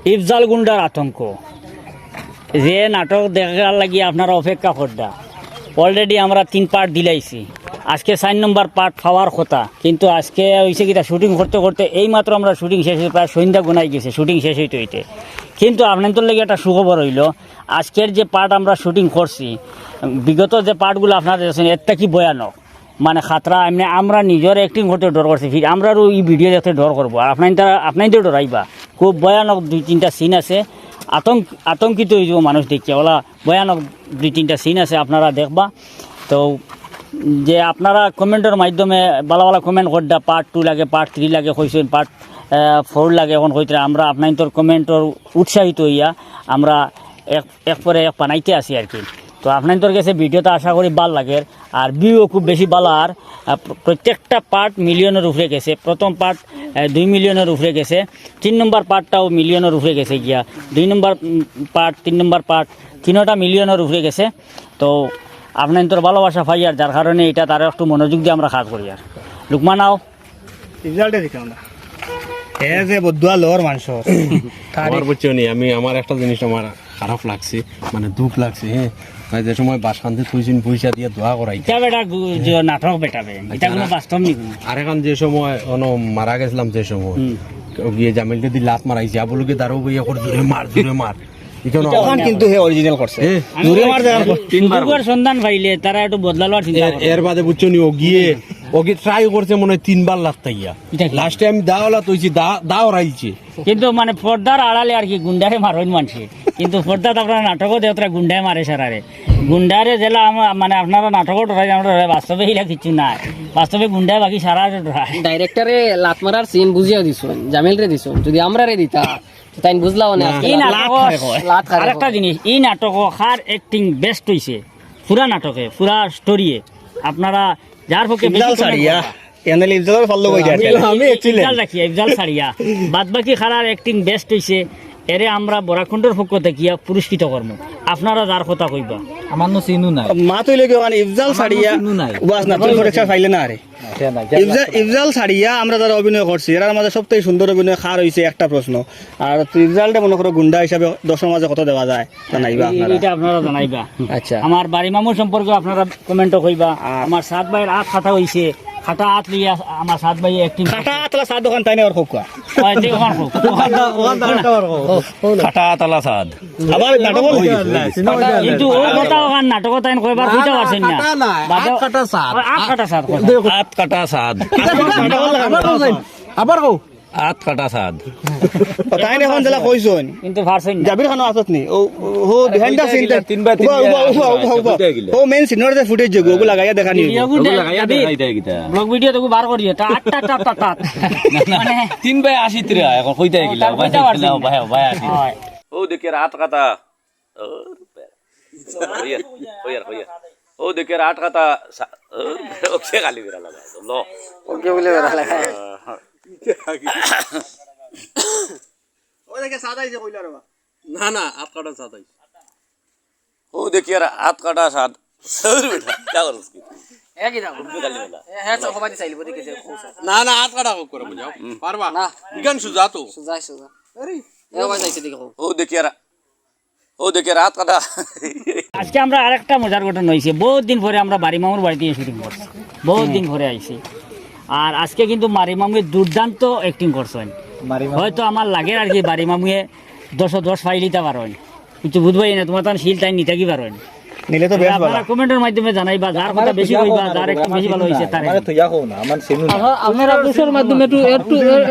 ইফজাল গুন্ডার আতঙ্ক যে নাটক দেখার লাগি আপনারা অপেক্ষা করডা অলরেডি আমরা 3 পার্ট দিলাইছি। আজকে 4 নম্বর পার্ট পাওয়ার কথা, কিন্তু আজকে হয়েছে কিটা শুটিং করতে করতে এইমাত্র আমরা শুটিং শেষ হয়ে প্রায় সন্ধ্যা গুনাই গেছে শুটিং শেষ হইতে হইতে। কিন্তু আপনাদের লাগে একটা সুখবর হইল, আজকের যে পার্ট আমরা শুটিং করছি, বিগত যে পার্টগুলো আপনারা দেখছেন এরটা কি ভয়ানক, মানে খাতরা। এমনি আমরা নিজের অ্যাক্টিং করতে ডর করছি, আমরাও এই ভিডিও দেখতে ডর করবো, আর আপনাদের ডরাইবা। খুব ভয়ানক 2-3টা সিন আছে, আতঙ্কিত হয়ে যাব মানুষ দেখছে, ওলা ভয়ানক 2-3টা সিন আছে, আপনারা দেখবা। তো যে আপনারা কমেন্টের মাধ্যমে ভালো ভালো কমেন্ট করডা, পার্ট 2 লাগে, পার্ট 3 লাগে কইছেন, পার্ট 4 লাগে এখন কইতে, আমরা আপনাদের কমেন্টর উৎসাহিত হইয়া আমরা এক পরে এক বানাইতে আসি আর কি। তো আপনাদের কাছে ভিডিওটা আশা করি ভালো লাগে, আর ভিউও খুব বেশি ভালো, আর প্রত্যেকটা পার্ট মিলিয়নের উপরে গেছে। প্রথম পার্ট 2 মিলিয়নের উপরে গেছে, 3 নম্বর পার্টটাও মিলিয়নের উপরে গেছে গিয়া, 2 নম্বর পার্ট 3 নম্বর পার্ট 3টা মিলিয়নের উপরে গেছে। তো আপনাদের ভালোবাসা পাই, আর যার কারণে এটা তারা একটু মনোযোগ দিয়ে আমরা কাজ করি। আর লুকমানাও রিজাল্টে দেখি আমরা যে বদুয়া লোর মাংস আমার বুঝছো নি, আমি আমার একটা জিনিস আমার খারাপ লাগছে, মানে দুঃখ লাগছে। হ্যাঁ, যে সময় বাসখান্তে তুইছিন পয়সা দিয়ে দোয়া করাই নাটক বেটাবে, এটা কোনো বাস্তব নেই। আর এখন যে সময় মারা গেছিলাম, যে সময় গিয়ে জামিলকে দিয়ে লাত মারাইছে, আবুলকে দাঁড়ো বইয়া করে জোরে মার কিন্তু হে অরিজিনাল করছে, জোরে মার দেওয়ার দুর্গার সন্ধান পাইলে তারা একটু বদলাবার চিন্তা করে। এর বাদে বুঝছো নি, ওকে ট্রাই করছে মনে হয় 3 বার লাত্তাইয়া, লাস্টে আমি দাওলা তৈছি দাও রাইছে। কিন্তু মানে পর্দার আড়ালে আর কি গুন্ডারে মারেন মানুষে, কিন্তু পর্দাত আপনারা নাটকও দেওয়া গুন্ডায় মারে সারারে গুন্ডারে জেলা মানে আপনারা নাটকও ডরাই, আমরা বাস্তবে হিলা কিছু নাই, বাস্তবে গুন্ডায় বাকি সারা ডরায়। ডাইরেক্টরে লাত মারার সিন বুঝিয়ে দিছুন, জামিল রে দিছুন, যদি আমরা রে দিতা তাই বুঝলাও না। এই নাটক আরেকটা জিনিস, এই নাটক কার অ্যাক্টিং বেস্ট হইছে পুরা নাটকে, পুরা স্টোরিয়ে, আপনারা যার পক্ষে ইফজাল সারিয়া বাদ বাকি খারার অ্যাক্টিং বেস্ট হইছে, এরে আমরা বরাকুণ্ডর পক্ষ থেকে পুরস্কৃত করবো। আপনারা যার কথা কইবা, আমার নো চিনু নাই মা তৈলে ইফজাল সারিয়া বাস না তুই পরীক্ষা পাইলে না আরে ইফজাল সারিয়া আমরা যারা অভিনয় করছি এর মাঝে সবথেকে সুন্দর অভিনয় খার হইছে একটা প্রশ্ন। আর তুই ইফজালটা মনে করো গুন্ডা হিসাবে 10 মাঝে কত দেওয়া যায় জানাইবা আপনারা, এটা আপনারা জানাইবা। আচ্ছা, আমার বাড়ি মামুর সম্পর্কে আপনারা কমেন্টও কইবা। আমার 7 ভাইয়ের 8 খাতা হইছে, খাটা 8 লিয়া আমার 7 ভাই একটি খাটা আতলা সাদ দোকান তাই না ওর খোকা খাটা তালা সাদ আবার নাটক কিন্তু ও কথা ওখান নাটক তাই কইবার বুঝতে পারছেন না। 8 কাটা 7 আট কাটা সাদ আবার কও 8 কাটা সাদ তাই না এখন জেলা কইছন, কিন্তু পারছেন না। জাবির খান আসত নি ও হো বিহাইন্ড দা সিন 3 বাই 3 ও মেইন সিনর যে ফুটেজ জগো ওগুলা লাগাইয়া দেখানি ব্লগ ভিডিও তো বার করিয়ে তা 8টা মানে 3 বাই 80 রে এখন কইতে গিলা ভাই 80 ও দেখে রাত কাটা ও দেখে রাত কাটা ওকে গালি বেরা লাগা লো ওকে বলে বেড়া লাগা ও দেখে সাদাই যে কইলা রে না না আট কাটা সাদ ও দেখে রাত কাটা সাদ সর বেটা क्या করছ কি একই দাও হ্যাঁ তো সবাই চাইলি বলি কে না না আট কাটা করে বুঝাও পারবা না ইগান সুজা তো সুজা আরে এ ভাই চাইছে দেখো ও দেখে রাত কাটা। আজকে আমরা আরেকটা মজার ঘটনা হয়েছে, বহুত দিন পরে আমরা বাড়ি মামুর বাড়িতে শুটিং করছি, বহুত দিন পরে আইছি। আর আজকে কিন্তু বাড়ি মামুয়ে দুর্দান্ত অ্যাক্টিং করছেন, হয়তো আমার লাগে আর কি বাড়ি মামুয়ে 10 ফাইল দিতে পারেন, কিছু বুঝবাই না, তোমার তখন শিল টাইম নিতে কি পারেন নিলে তো বেশ ভালো। আপনারা কমেন্টের মাধ্যমে জানাইবা, যার কথা বেশি কইবা, যার একটু বেশি ভালো হইছে তার আপনারা বুঝার মাধ্যমে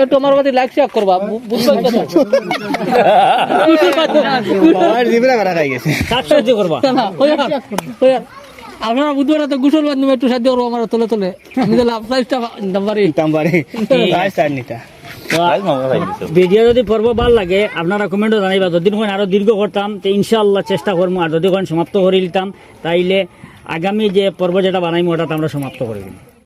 একটু আমার কাছে লাইক শেয়ার করবা, বুঝছেন কথা আর জিবরা করা খাই গেছে সাবস্ক্রাইব করবা। আপনারা বুঝবেন তো গুছল মাধ্যমে একটু সাহায্য করবো আমার তলে তলে, আমি তাহলে প্রাইসটা নাম্বারে প্রাইস আর নিতা। ভিডিও যদি পর্ব ভালো লাগে আপনারা কমেন্টও জানাইবা, যদি আরো দীর্ঘ করতাম তো ইনশাআল্লাহ চেষ্টা করবো, আর যদি সমাপ্ত করে নিতাম তাইলে আগামী যে পর্ব যেটা বানাইমো ওটা আমরা সমাপ্ত করে দিই।